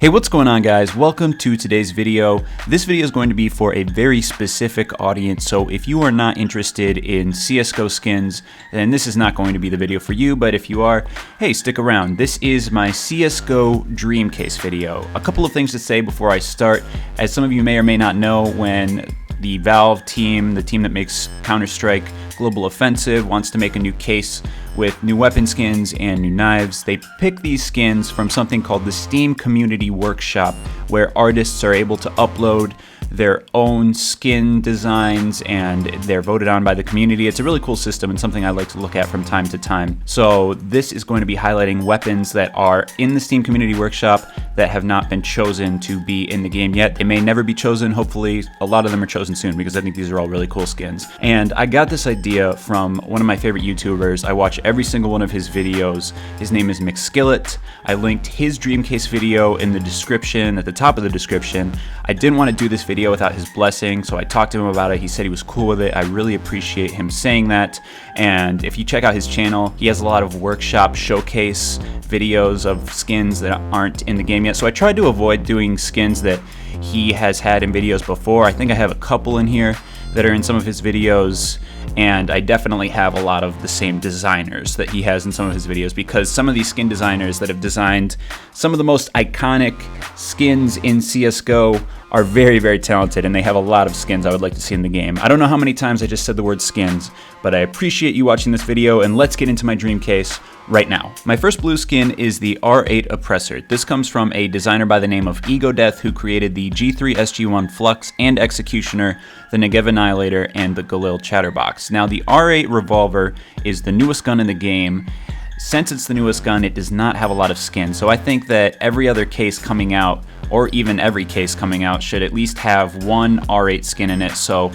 Hey, what's going on, guys? Welcome to today's video. This video is going to be for a very specific audience, so if you are not interested in CSGO skins, then this is not going to be the video for you, but if you are, hey, stick around. This is my CSGO dream case video. A couple of things to say before I start. As some of you may or may not know, when the Valve team, the team that makes Counter-Strike Global Offensive, wants to make a new case with new weapon skins and new knives, they pick these skins from something called the Steam Community Workshop, where artists are able to upload their own skin designs and they're voted on by the community. It's a really cool system and something I like to look at from time to time. So this is going to be highlighting weapons that are in the Steam Community Workshop that have not been chosen to be in the game yet. They may never be chosen. Hopefully a lot of them are chosen soon because I think these are all really cool skins. And I got this idea from one of my favorite YouTubers. I watch every single one of his videos. His name is McSkillet. I linked his Dreamcase video in the description, at the top of the description. I didn't want to do this video without his blessing, so I talked to him about it. He said he was cool with it. I really appreciate him saying that. And if you check out his channel, he has a lot of workshop showcase videos of skins that aren't in the game yet. So I tried to avoid doing skins that he has had in videos before. I think I have a couple in here that are in some of his videos, and I definitely have a lot of the same designers that he has in some of his videos, because some of these skin designers that have designed some of the most iconic skins in CSGO are very, very talented, and they have a lot of skins I would like to see in the game. I don't know how many times I just said the word skins, but I appreciate you watching this video, and let's get into my dream case right now. My first blue skin is the R8 Oppressor. This comes from a designer by the name of Ego Death, who created the G3 SG1 Flux and Executioner, the Negev Annihilator, and the Galil Chatterbox. Now, the R8 revolver is the newest gun in the game. Since it's the newest gun, it does not have a lot of skins, so I think that every other case coming out, or even every case coming out, should at least have one R8 skin in it, so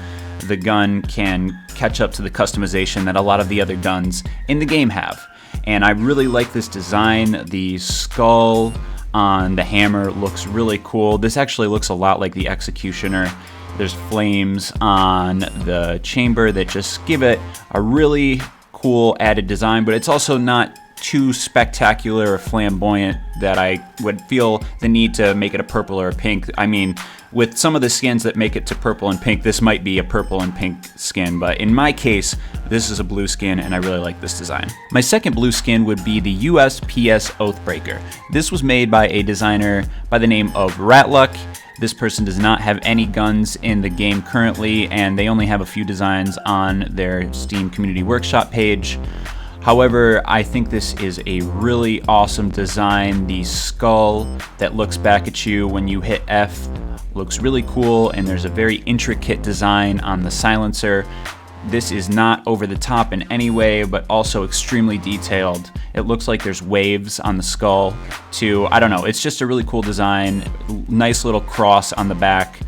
the gun can catch up to the customization that a lot of the other guns in the game have. And I really like this design. The skull on the hammer looks really cool. This actually looks a lot like the Executioner. There's flames on the chamber that just give it a really cool added design, but it's also not too spectacular or flamboyant that I would feel the need to make it a purple or a pink. I mean, with some of the skins that make it to purple and pink, this might be a purple and pink skin, but in my case, this is a blue skin and I really like this design. My second blue skin would be the USP-S Oathbreaker. This was made by a designer by the name of Ratluck. This person does not have any guns in the game currently, and they only have a few designs on their Steam Community Workshop page. However, I think this is a really awesome design. The skull that looks back at you when you hit F looks really cool, and there's a very intricate design on the silencer. This is not over the top in any way, but also extremely detailed. It looks like there's waves on the skull too. I don't know, it's just a really cool design. Nice little cross on the back.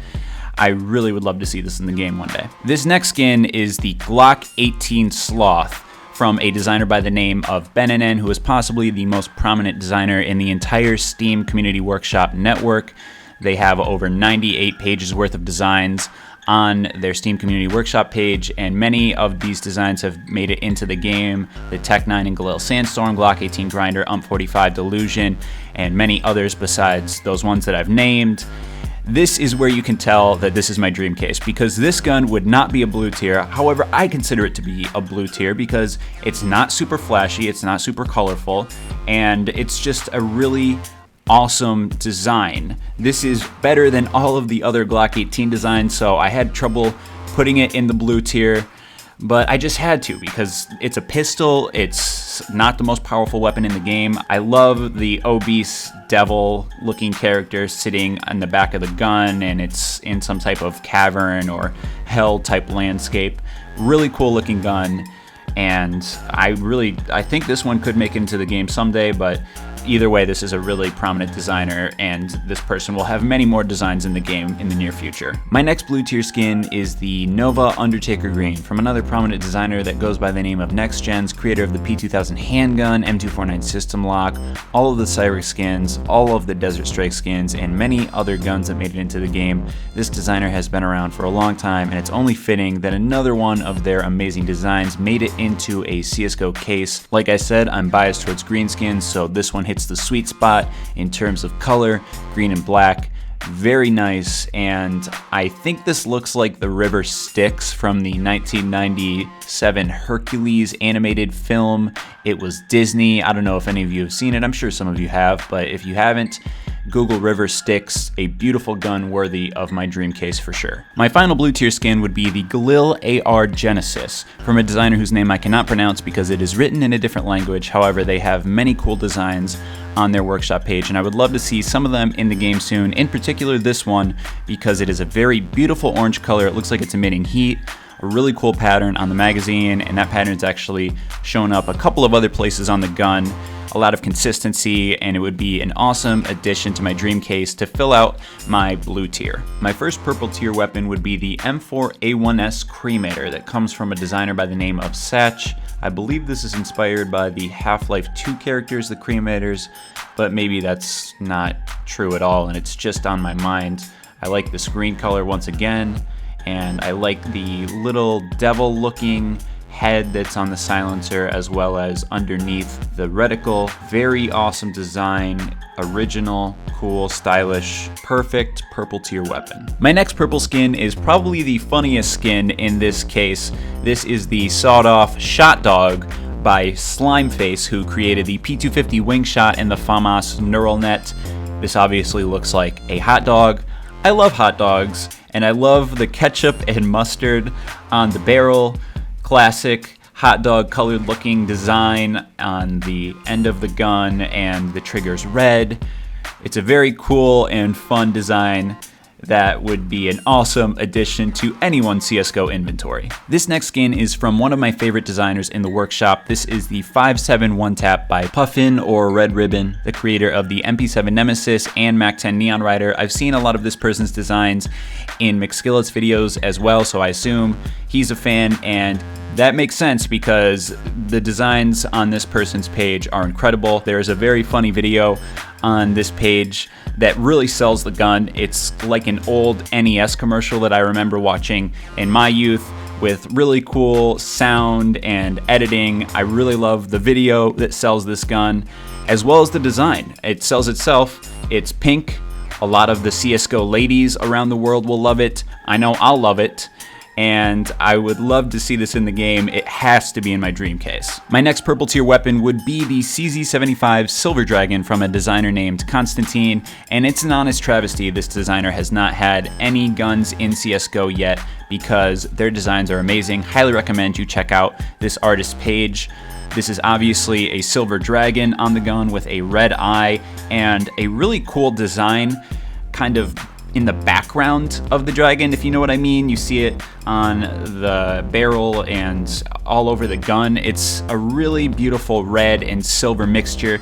I really would love to see this in the game one day. This next skin is the Glock-18 Sloth from a designer by the name of Ben, who is possibly the most prominent designer in the entire Steam Community Workshop network. They have over 98 pages worth of designs on their Steam Community Workshop page, and many of these designs have made it into the game. The Tec-9 and Galil Sandstorm, Glock-18 Grinder, UMP45 Delusion, and many others besides those ones that I've named. This is where you can tell that this is my dream case, because this gun would not be a blue tier. However, I consider it to be a blue tier because it's not super flashy, it's not super colorful, and it's just a really awesome design. This is better than all of the other Glock-18 designs, so I had trouble putting it in the blue tier, but I just had to because it's a pistol. It's not the most powerful weapon in the game. I love the obese devil looking character sitting on the back of the gun, and it's in some type of cavern or hell type landscape. Really cool looking gun, and I think this one could make it into the game someday, but either way, this is a really prominent designer, and this person will have many more designs in the game in the near future. My next blue tier skin is the Nova Undertaker Green from another prominent designer that goes by the name of NextGens, creator of the P2000 handgun, M249 system lock, all of the Cyrex skins, all of the Desert Strike skins, and many other guns that made it into the game. This designer has been around for a long time, and it's only fitting that another one of their amazing designs made it into a CSGO case. Like I said, I'm biased towards green skins, so this one hits the sweet spot in terms of color, green and black. Very nice, and I think this looks like the river Styx from the 1997 Hercules animated film. It was Disney. I don't know if any of you have seen it. I'm sure some of you have, but if you haven't, Google River Styx, a beautiful gun worthy of my dream case for sure. My final blue tier skin would be the Galil AR Genesys from a designer whose name I cannot pronounce because it is written in a different language. However, they have many cool designs on their workshop page, and I would love to see some of them in the game soon, in particular this one, because it is a very beautiful orange color. It looks like it's emitting heat, a really cool pattern on the magazine, and that pattern is actually shown up a couple of other places on the gun. A lot of consistency, and it would be an awesome addition to my dream case to fill out my blue tier. My first purple tier weapon would be the M4A1-S Cremator that comes from a designer by the name of Satch. I believe this is inspired by the Half-Life 2 characters, the Cremators, but maybe that's not true at all, and it's just on my mind. I like this green color once again, and I like the little devil-looking head that's on the silencer, as well as underneath the reticle. Very awesome design, original, cool, stylish, perfect purple tier weapon. My next purple skin is probably the funniest skin in this case. This is the sawed-off Shotdog by Slimeface, who created the P250 wing shot and the Famas neural net. This obviously looks like a hot dog. I love hot dogs, and I love the ketchup and mustard on the barrel. Classic hot dog colored looking design on the end of the gun, and the trigger's red. It's a very cool and fun design that would be an awesome addition to anyone's CSGO inventory. This next skin is from one of my favorite designers in the workshop. This is the 5.7 one-tap by Puffin or Red Ribbon, the creator of the MP7 Nemesis and MAC-10 Neon Rider. I've seen a lot of this person's designs in McSkillet's videos as well, so I assume he's a fan, and that makes sense because the designs on this person's page are incredible. There is a very funny video on this page that really sells the gun. It's like an old NES commercial that I remember watching in my youth, with really cool sound and editing. I really love the video that sells this gun, as well as the design. It sells itself. It's pink. A lot of the CSGO ladies around the world will love it. I know I'll love it, and I would love to see this in the game. It has to be in my dream case. My next purple tier weapon would be the CZ75 Silver Dragon from a designer named Constantine, and it's an honest travesty. This designer has not had any guns in CSGO yet because their designs are amazing. Highly recommend you check out this artist's page. This is obviously a silver dragon on the gun with a red eye and a really cool design kind of in the background of the dragon, if you know what I mean. You see it on the barrel and all over the gun. It's a really beautiful red and silver mixture.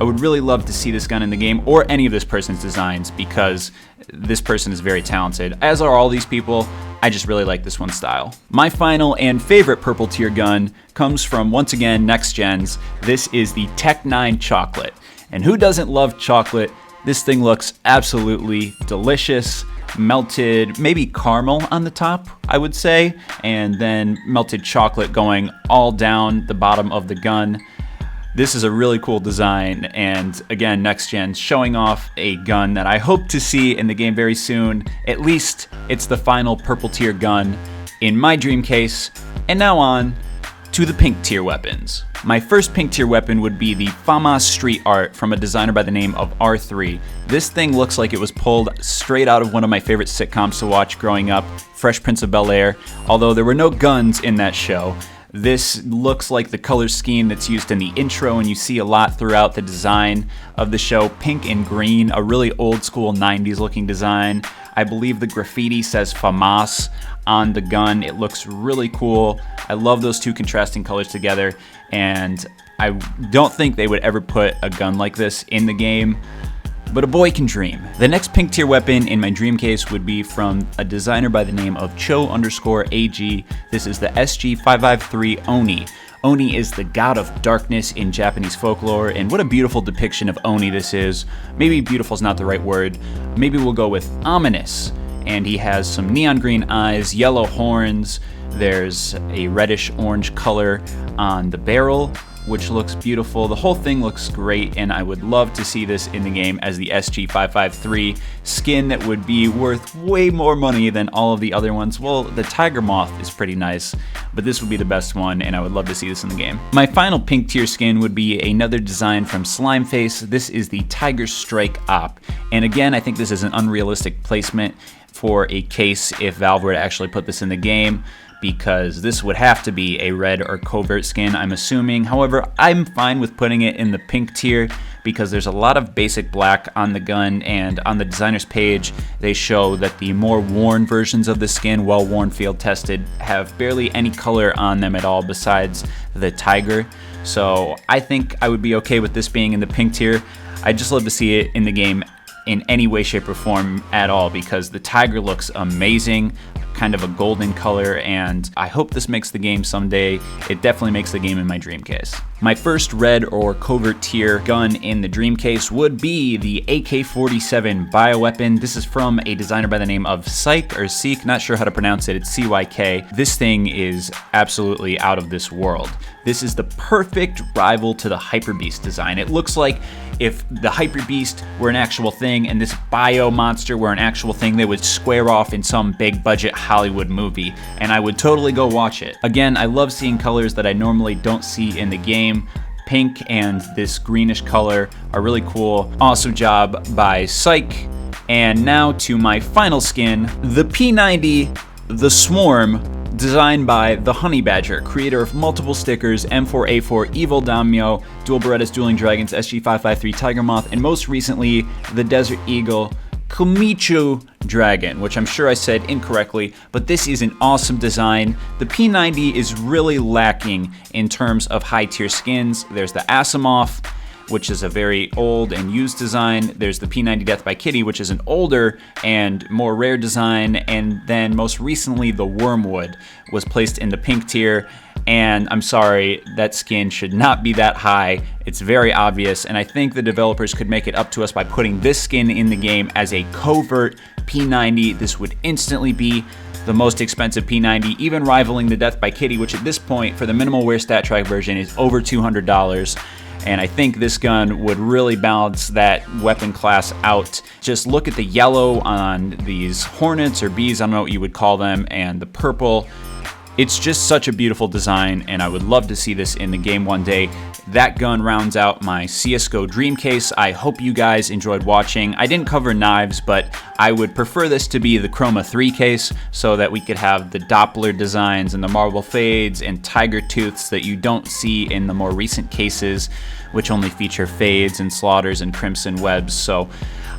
I would really love to see this gun in the game, or any of this person's designs, because this person is very talented, as are all these people. I just really like this one's style. My final and favorite purple tier gun comes from, once again, Next Gens. This is the Tec-9 Chocolate. And who doesn't love chocolate? This thing looks absolutely delicious. Melted, maybe caramel on the top, I would say, and then melted chocolate going all down the bottom of the gun. This is a really cool design, and again, Next Gen showing off a gun that I hope to see in the game very soon. At least it's the final purple tier gun in my dream case. And now on to the pink tier weapons. My first pink tier weapon would be the Famas Street Art from a designer by the name of R3. This thing looks like it was pulled straight out of one of my favorite sitcoms to watch growing up, Fresh Prince of Bel-Air, although there were no guns in that show. This looks like the color scheme that's used in the intro, and you see a lot throughout the design of the show. Pink and green, a really old school 90s looking design. I believe the graffiti says Famas on the gun. It looks really cool. I love those two contrasting colors together, and I don't think they would ever put a gun like this in the game, but a boy can dream. The next pink tier weapon in my dream case would be from a designer by the name of Cho_AG. This is the SG553 Oni. Oni is the god of darkness in Japanese folklore, and what a beautiful depiction of Oni this is. Maybe beautiful is not the right word. Maybe we'll go with ominous. And he has some neon green eyes, yellow horns. There's a reddish orange color on the barrel. which looks beautiful. The whole thing looks great, and I would love to see this in the game as the SG553 skin that would be worth way more money than all of the other ones. Well, the Tiger Moth is pretty nice, but this would be the best one, and I would love to see this in the game. My final pink tier skin would be another design from Slimeface. This is the Tiger Strike Op, and again, I think this is an unrealistic placement for a case if Valve were to actually put this in the game, because this would have to be a red or covert skin, I'm assuming. However, I'm fine with putting it in the pink tier because there's a lot of basic black on the gun, and on the designer's page they show that the more worn versions of the skin, well-worn, field tested, have barely any color on them at all besides the tiger. So I think I would be okay with this being in the pink tier. I'd just love to see it in the game in any way, shape, or form at all, because the tiger looks amazing, kind of a golden color, and I hope this makes the game someday. It definitely makes the game in my dream case. My first red or covert tier gun in the dream case would be the AK-47 Bioweapon. This is from a designer by the name of Seek, not sure how to pronounce it, it's CYK. This thing is absolutely out of this world. This is the perfect rival to the Hyper Beast design. It looks like if the Hyper Beast were an actual thing and this Bio Monster were an actual thing, they would square off in some big budget Hollywood movie, and I would totally go watch it. Again, I love seeing colors that I normally don't see in the game. Pink and this greenish color are really cool. Awesome job by Psych. And now to my final skin, the P90 The Swarm, designed by the Honey Badger, creator of multiple stickers, M4A1-S Evil Daimyo, Dual Berettas, Dueling Dragons, SG553 Tiger Moth, and most recently, the Desert Eagle Kumichu Dragon, which I'm sure I said incorrectly, but this is an awesome design. The P90 is really lacking in terms of high tier skins. There's the Asimov, which is a very old and used design. There's the P90 Death by Kitty, which is an older and more rare design. And then most recently, the Wormwood was placed in the pink tier. And I'm sorry, that skin should not be that high. It's very obvious, and I think the developers could make it up to us by putting this skin in the game as a covert P90. This would instantly be the most expensive P90, even rivaling the Death by Kitty, which at this point, for the minimal wear stat track version, is over $200. And I think this gun would really balance that weapon class out. Just look at the yellow on these Hornets or Bees, I don't know what you would call them, and the purple. It's just such a beautiful design, and I would love to see this in the game one day. That gun rounds out my CSGO dream case. I hope you guys enjoyed watching. I didn't cover knives, but I would prefer this to be the Chroma 3 case so that we could have the Doppler designs and the marble fades and tiger tooths that you don't see in the more recent cases, which only feature fades and slaughters and crimson webs. So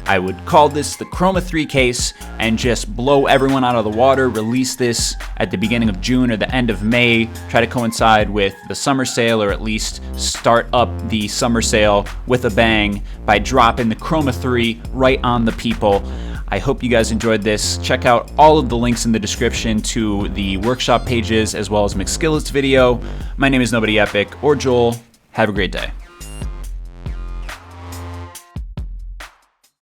I would call this the Chroma 3 case and just blow everyone out of the water, release this at the beginning of June or the end of May, try to coincide with the summer sale, or at least start up the summer sale with a bang by dropping the Chroma 3 right on the people. I hope you guys enjoyed this. Check out all of the links in the description to the workshop pages as well as McSkillet's video. My name is NobodyEpic, or Joel. Have a great day.